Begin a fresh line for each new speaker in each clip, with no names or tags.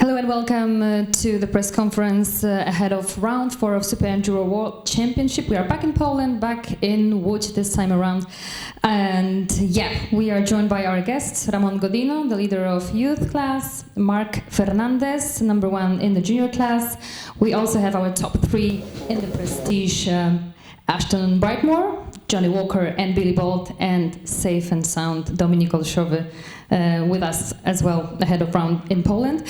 Hello and welcome to the press conference ahead of round 4 of SuperEnduro World Championship. We are back in Poland, back in Łódź this time around. And yeah, we are joined by our guests, Ramón GODINO, the leader of youth class, Marc FERNANDEZ, number 1 in the junior class. We also have our top 3 in the prestige, Ashton Brightmore, Jonny Walker and Billy Bolt, and safe and sound Dominic Olszowy with us as well ahead of round in Poland.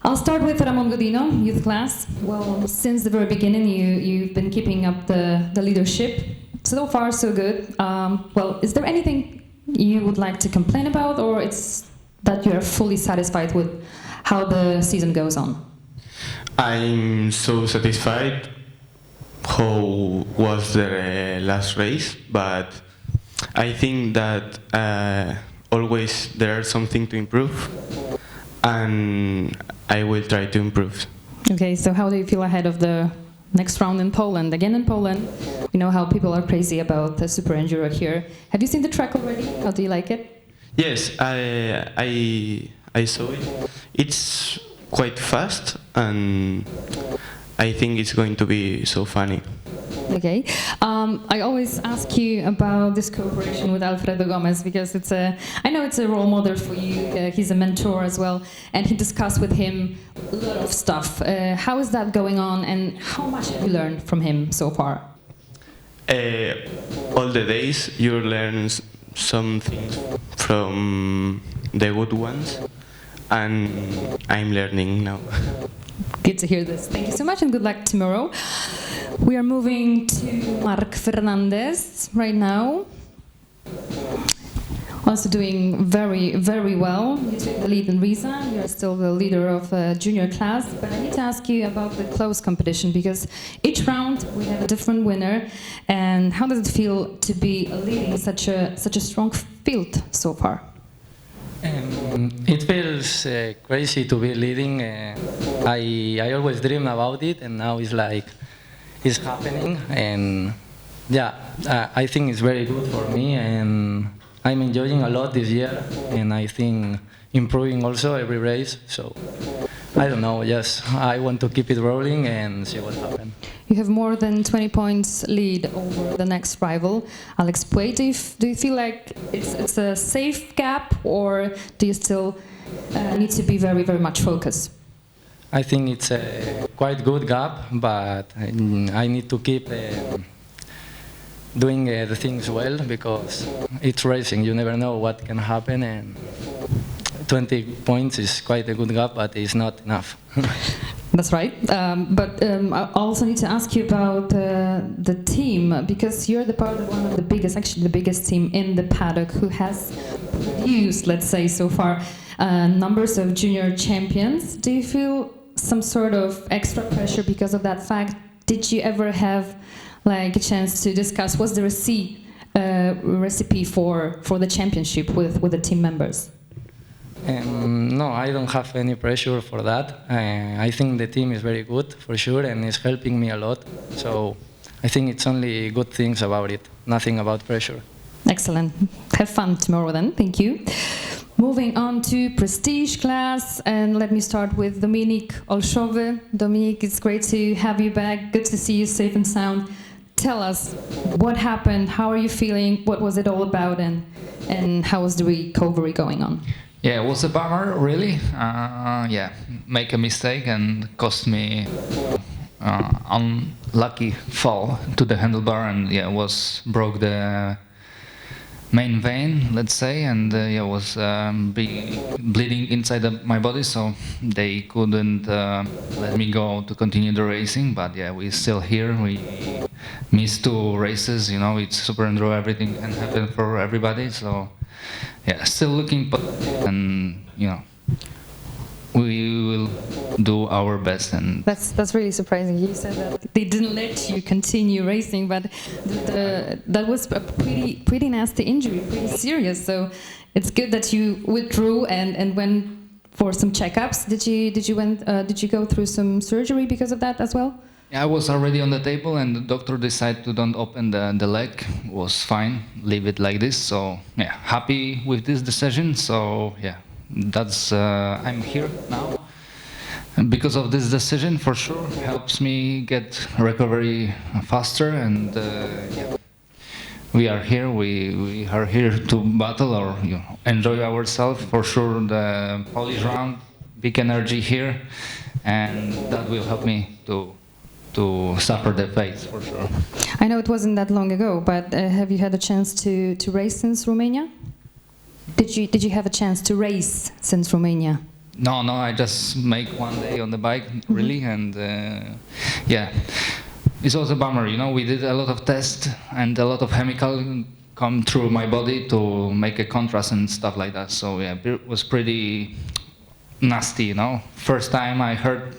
I'll start with Ramón GODINO, youth class. Well, since the very beginning, you've been keeping up the leadership. So far, so good. Well, is there anything you would like to complain about, or it's that you are fully satisfied with how the season goes on?
I'm so satisfied how was the last race, but I think that always there's something to improve, and I will try to improve.
Okay, so how do you feel ahead of the next round in Poland? Again in Poland, we know how people are crazy about the SuperEnduro here. Have you seen the track already? How do you like it?
Yes, I saw it. It's quite fast, and I think it's going to be so funny.
Okay. I always ask you about this cooperation with Alfredo Gómez because I know it's a role model for you. He's a mentor as well, and he discussed with him a lot of stuff. How is that going on, and how much have you learned from him so far?
All the days you learn some things from the good ones, and I'm learning now.
Good to hear this. Thank you so much and good luck tomorrow. We are moving to Marc FERNANDEZ right now. Also doing very, very well. You took the lead in Riza. You're still the leader of junior class. But I need to ask you about the close competition because each round we have a different winner. And how does it feel to be leading such a strong field so far?
It feels crazy to be leading. I always dream about it, and now it's like it's happening. And yeah, I think it's very good for me, and I'm enjoying a lot this year, and I think improving also every race. So I don't know, yes, I want to keep it rolling and see what happens.
You have more than 20 points lead over the next rival, Alex Puey. Do you feel like it's a safe gap, or do you still need to be very, very much focused?
I think it's a quite good gap, but I need to keep doing the things well because it's racing. You never know what can happen, and 20 points is quite a good gap, but it's not enough.
That's right. But I also need to ask you about the team, because you're the part of one of the biggest, actually the biggest team in the paddock who has produced, let's say so far, numbers of junior champions. Do you feel some sort of extra pressure because of that fact? Did you ever have like a chance to discuss what's the recipe for the championship with the team members?
No, I don't have any pressure for that. I think the team is very good, for sure, and is helping me a lot. So I think it's only good things about it, nothing about pressure.
Excellent. Have fun tomorrow then. Thank you. Moving on to prestige class, and let me start with Dominic Olszowy. Dominik, it's great to have you back. Good to see you safe and sound. Tell us what happened, how are you feeling, what was it all about, and how was the recovery going on?
Yeah, it was a bummer, really. Yeah, make a mistake and cost me unlucky fall to the handlebar, and yeah, broke the main vein, let's say, and yeah, was bleeding inside my body, so they couldn't let me go to continue the racing. But yeah, we're still here. We missed 2 races. You know, it's SuperEnduro, everything can happen for everybody. So yeah, still looking, and you know, we will do our best. And
that's really surprising. You said that they didn't let you continue racing, but that was a pretty nasty injury, pretty serious. So it's good that you withdrew and went for some checkups. Did you go through some surgery because of that as well?
Yeah, I was already on the table, and the doctor decided to don't open the leg. It was fine, leave it like this. So yeah, happy with this decision. So yeah, that's I'm here now. And because of this decision, for sure, helps me get recovery faster. And yeah, we are here. We are here to battle or enjoy ourselves. For sure, the Polish round, big energy here, and that will help me to suffer the fate for sure.
I know it wasn't that long ago, but have you had a chance to race since Romania? Did you have a chance to race since Romania?
No, I just make one day on the bike, really, and yeah, it's also a bummer, we did a lot of tests and a lot of chemical come through my body to make a contrast and stuff like that, so yeah, it was pretty nasty, First time I heard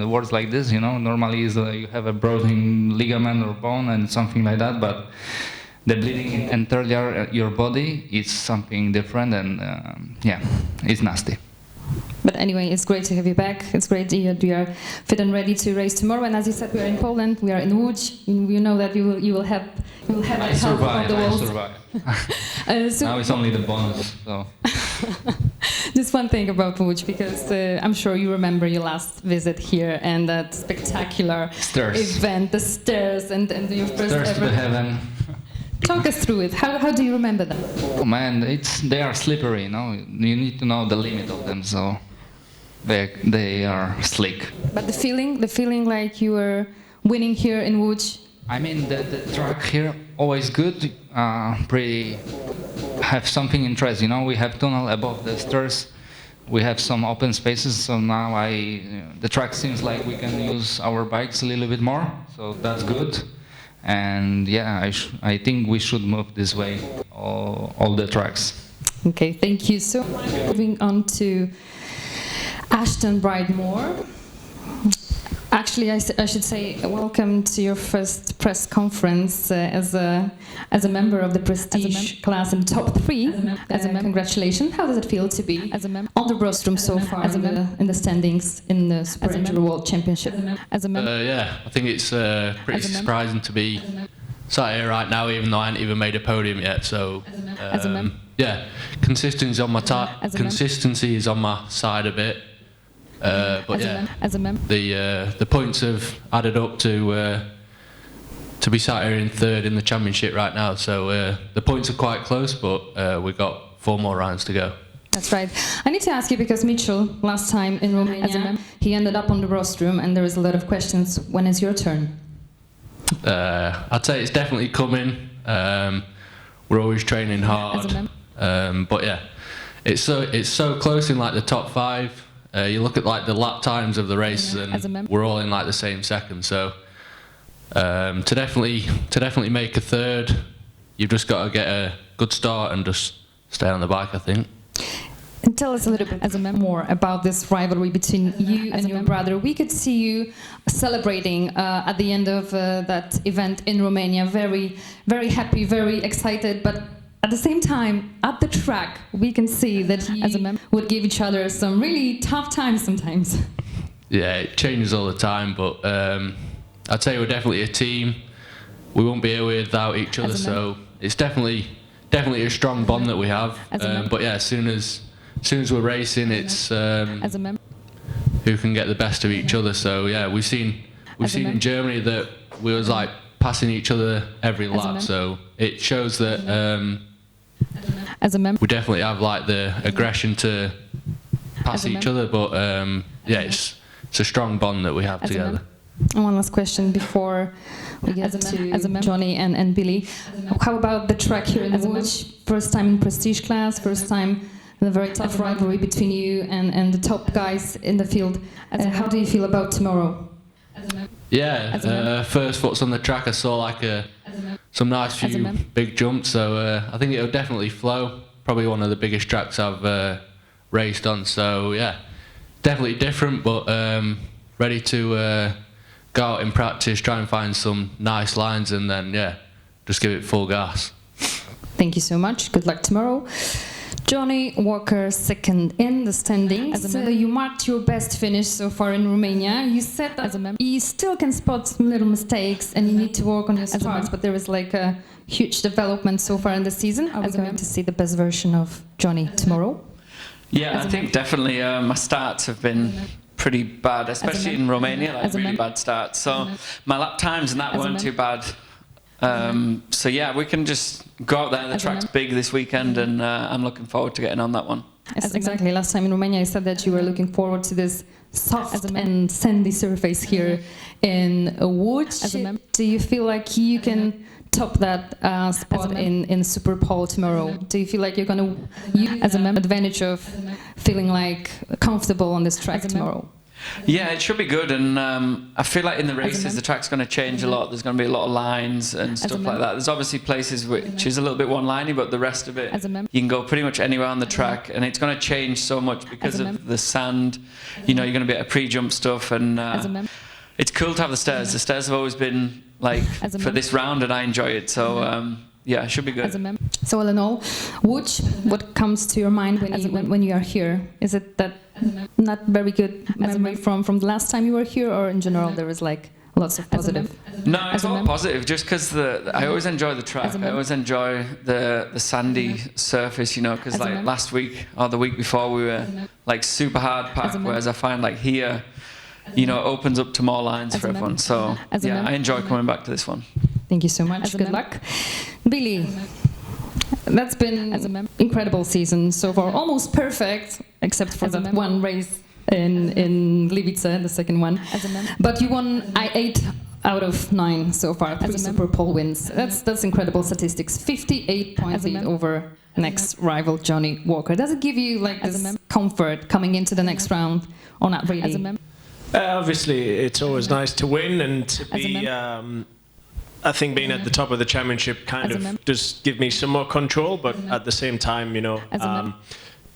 words like this, normally is you have a broken ligament or bone and something like that, but the bleeding entered your body is something different, and yeah, it's nasty.
But anyway, it's great to have you back. It's great that you are fit and ready to race tomorrow. And as you said, we are in Poland. We are in Łódź. You know that you will have the help of the world.
So now it's only the bonus. So.
Just one thing about Łódź, because I'm sure you remember your last visit here and that spectacular event, the stairs, and your first
stairs
ever.
To heaven.
Talk us through it. How do you remember them?
Oh man, they are slippery. You need to know the limit of them. So. They are slick. But
the feeling like you were winning here in Łódź.
I mean, the track here always good. Pretty have something interesting. We have tunnel above the stairs. We have some open spaces. So now the track seems like we can use our bikes a little bit more. So that's good. And yeah, I think we should move this way all the tracks.
Okay, thank you so much. Moving on to Ashton Brightmore. Actually, I should say welcome to your first press conference as a member of the prestige class in top 3. Congratulations! How does it feel to be on the rostrum so far in the standings in the SuperEnduro World Championship?
Yeah, I think it's pretty surprising to be sat here right now, even though I haven't even made a podium yet. So yeah, consistency is on my side a bit. But yeah, the points have added up to be sat here in third in the championship right now. So the points are quite close, but we've got 4 more rounds to go.
That's right. I need to ask you, because Mitchell, last time in Romania, he ended up on the rostrum, and there is a lot of questions. When is your turn?
I'd say it's definitely coming. We're always training hard. But yeah, it's so close in like the top 5. You look at like the lap times of the races, and we're all in like the same second. So to definitely make a third, you've just got to get a good start and just stay on the bike, I think.
And tell us a little bit more about this rivalry between you and your brother. We could see you celebrating at the end of that event in Romania, very, very happy, very excited, but at the same time, at the track, we can see that you would give each other some really tough times sometimes.
Yeah, it changes all the time, but I'd say we're definitely a team. We won't be here without each other, so it's definitely a strong bond that we have. But yeah, as soon as we're racing, it's who can get the best of each other. So yeah, we've seen in Germany that we was like passing each other every lap. So it shows that we definitely have like the aggression to pass each other. But yeah, it's a strong bond that we have together.
And one last question before we get to Jonny and Billy. How about the track here in Łódź? First time in prestige class, first time in a very tough rivalry between you and the top guys in the field. How do you feel about tomorrow?
Yeah, first foot's on the track, I saw like some nice few big jumps, so I think it'll definitely flow. Probably one of the biggest tracks I've raced on, so yeah, definitely different, but ready to go out in practice, try and find some nice lines, and then yeah, just give it full gas.
Thank you so much. Good luck tomorrow. Jonny Walker, second in the standings. You marked your best finish so far in Romania. You said that you still can spot some little mistakes and you need to work on your starts, but there is like a huge development so far in the season. Are we going to see the best version of Jonny tomorrow?
Yeah, I think definitely my starts have been pretty bad, especially in Romania, like really bad start. So my lap times and that weren't too bad. So yeah, we can just go out there. The track's big this weekend, and I'm looking forward to getting on that one.
Yes, exactly. Last time in Romania, you said that you were looking forward to this soft and sandy surface here in Łódź. Do you feel like you can top that spot in Super Pole tomorrow? Do you feel like you're going to use as an advantage of feeling like comfortable on this track tomorrow?
Yeah, it should be good, and I feel like in the races the track's going to change a lot. There's going to be a lot of lines and stuff like that. There's obviously places which is a little bit one-liney, but the rest of it, you can go pretty much anywhere on the track, and it's going to change so much because of the sand. You know, you're going to be able to pre-jump stuff, and it's cool to have the stairs. The stairs have always been like for this round, and I enjoy it. So yeah, it should be good.
So all in all, Łódź, what comes to your mind when you are here? Is it that not very good memory from the last time you were here, or in general there is like lots of positive?
No, it's all positive, just because I always enjoy the track. I always enjoy the sandy surface, you know, because like last week or the week before we were like super hard packed, whereas I find like here, you know, it opens up to more lines for everyone. So yeah, I enjoy coming back to this one.
Thank you so much. Good luck. Billy, that's been an incredible season so far, almost perfect, except for that one race in Gliwice, the second one. But you won 8 out of 9 so far, 3 Super Pole wins. That's incredible statistics. 58 points lead over next rival Jonny Walker. Does it give you like this comfort coming into the next round, or not really?
Obviously, it's always nice to win and to be. I think being at the top of the championship kind of does give me some more control, but at the same time, you know,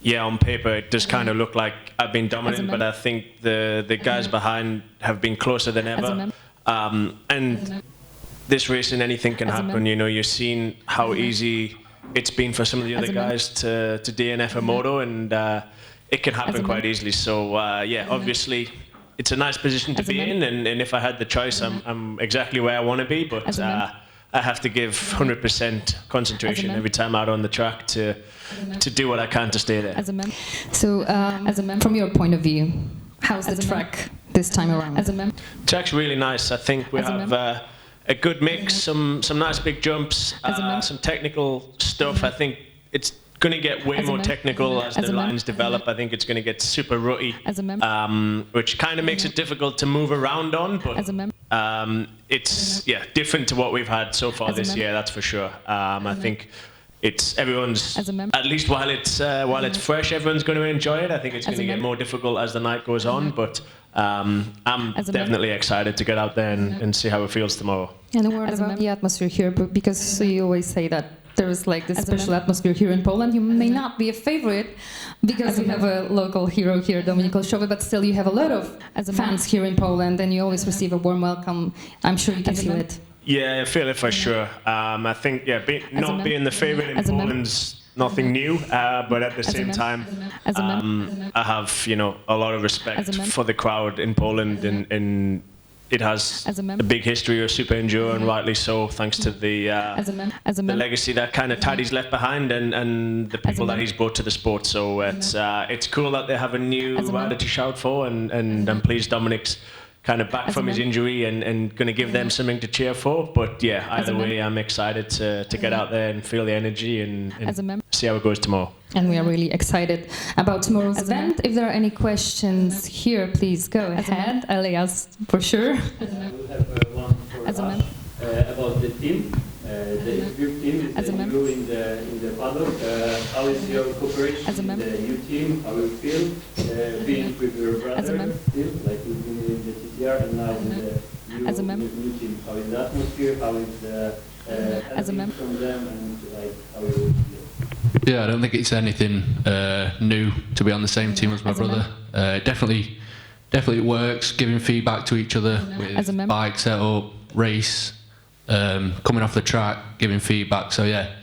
yeah, on paper it does kind of look like I've been dominant, but I think the guys behind have been closer than ever. And this racing, anything can happen. You know, you've seen how easy it's been for some of the other guys to DNF a moto, and it can happen quite easily. So yeah, obviously it's a nice position to be in, and if I had the choice, I'm exactly where I want to be, but I have to give 100% concentration every time out on the track to do what I can to stay there.
So from your point of view, how's the track this time around?
Track's really nice. I think we have a good mix, some nice big jumps, some technical stuff. I think it's going to get way more technical as the lines develop. I think it's going to get super rutty, which kind of makes it difficult to move around on, but it's different to what we've had so far this year, that's for sure. I think everyone's, at least while it's fresh, everyone's going to enjoy it. I think it's going to get more difficult as the night goes on, but I'm definitely excited to get out there and see how it feels tomorrow.
And a word about the atmosphere here, because you always say that there's like this special atmosphere here in Poland. You may not be a favorite because you have a local hero here, Dominic Olszowy, but still you have a lot of fans here in Poland, and you always receive a warm welcome. I'm sure you can feel it.
Yeah, I feel it for sure. I think not being the favorite in Poland's nothing new, but at the same time, I have a lot of respect for the crowd in Poland, and it has a big history of super enduro, and rightly so, thanks to the legacy that kind of Taddy's left behind, and the people that he's brought to the sport. So it's cool that they have a new rider to shout for, and I'm pleased Dominic's kind of back from his injury and going to give them something to cheer for. But yeah, either way, I'm excited to get out there and feel the energy and see how it goes tomorrow.
And we are really excited about tomorrow's event. If there are any questions here, please go ahead. Elias, for sure.
We have one for about the team. The group team is new in the paddock. How is your cooperation in the new team? How you feel being with your brother still, like you've been in the TTR and now in the new team? How is the atmosphere? How is the helping from them, and like how you feel?
Yeah, I don't think it's anything new to be on the same team as my brother. Definitely works, giving feedback to each other with bike setup, race, coming off the track, giving feedback. So yeah,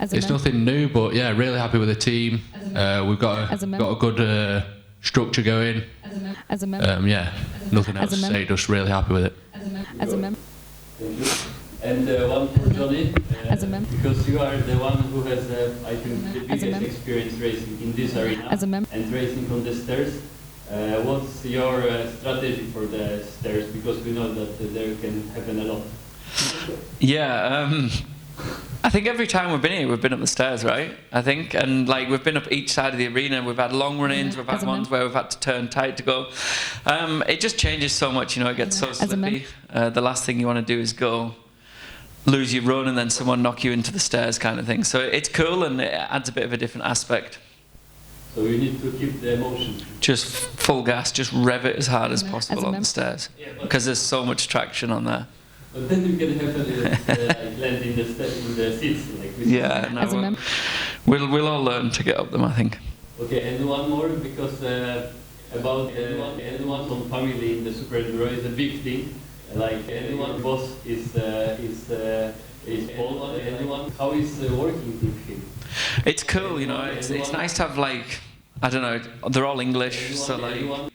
it's nothing new, but yeah, really happy with the team. We've got a good structure going. Yeah, nothing else to say, just really happy with it.
Thank you. And one for Jonny, because you are the one who has, I think, the biggest experience racing in this arena and racing on the stairs. What's your strategy for the stairs? Because we know that there can happen a lot.
Yeah, I think every time we've been here, we've been up the stairs, right? I think, and like we've been up each side of the arena. We've had long run-ins. We've had ones where we've had to turn tight to go. It just changes so much, you know. It gets so slippy. The last thing you want to do is go lose your run and then someone knock you into the stairs, kind of thing. So it's cool and it adds a bit of a different aspect.
So you need to keep the emotion.
Just full gas, just rev it as hard as possible on the stairs, because there's so much traction on there.
But then you can have like land in the seats, like we
yeah, no, we'll all learn to get up them, I think.
Okay, and one more, because about anyone from family in the SuperEnduro is a big thing. Like anyone boss is Paul. Anyone, how is working with him?
It's cool, you know. It's nice to have, like, I don't know. They're all English, so like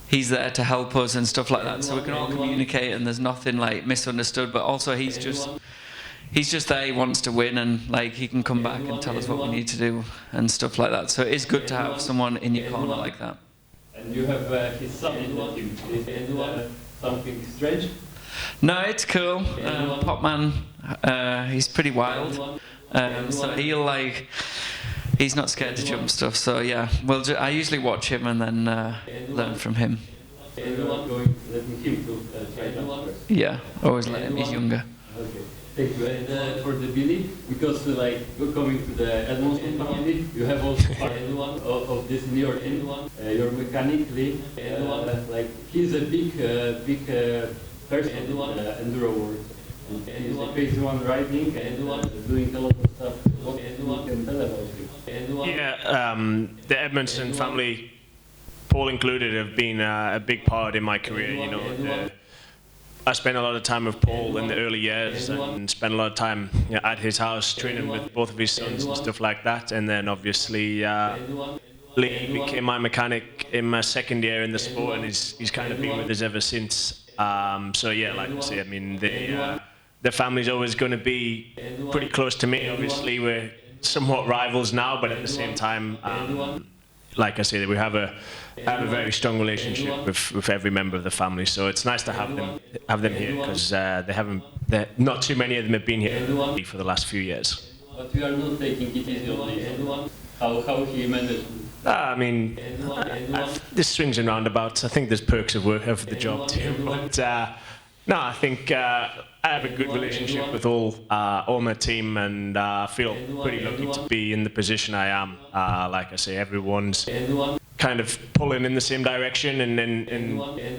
he's there to help us and stuff like that, so we can all communicate and there's nothing like misunderstood. But also he's just there. He wants to win, and like he can come back and tell us what we need to do and stuff like that. So it is good to have someone in your corner like that.
And you have his son in the team. Is anyone something strange?
No, it's cool. Popman, he's pretty wild. So he's not scared to jump stuff. So yeah, I usually watch him and then learn from him.
Anyone going letting him to try jump?
Yeah, always let him. He's younger.
Okay. Thank you. And for the Billy, because like coming to the Edmondson family, you have also part of this in your you're mechanically like he's a big person in the enduro world. And he's a crazy one riding, doing a lot of stuff. What can tell about him?
Yeah, the Edmondson family, Paul included, have been a big part in my career. You know, I spent a lot of time with Paul in the early years and spent a lot of time at his house training with both of his sons and stuff like that. And then obviously Lee became my mechanic in my second year in the sport, and he's kind of been with us ever since. So yeah, like I say, I mean, the family's always going to be pretty close to me. Obviously, we're somewhat rivals now, but at the same time, like I say, we have a very strong relationship with every member of the family. So it's nice to have them here, because not too many of them have been here for the last few years.
But we are not taking it easy on anyone. How he managed?
I mean, this swings and roundabouts. I think there's perks of the job too. But no, I think I have a good relationship with all my team, and I feel pretty lucky to be in the position I am. Like I say, everyone's kind of pulling in the same direction, and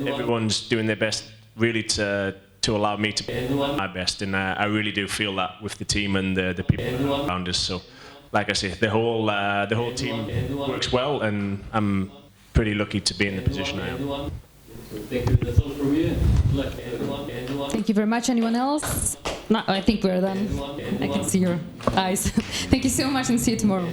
everyone's doing their best really to allow me to be my best. And I really do feel that with the team and the people around us. So, like I say, the whole team works well, and I'm pretty lucky to be in the position I am.
Thank you. That's all from me.
Thank you very much. Anyone else? No, I think we're done. I can see your eyes. Thank you so much, and see you tomorrow.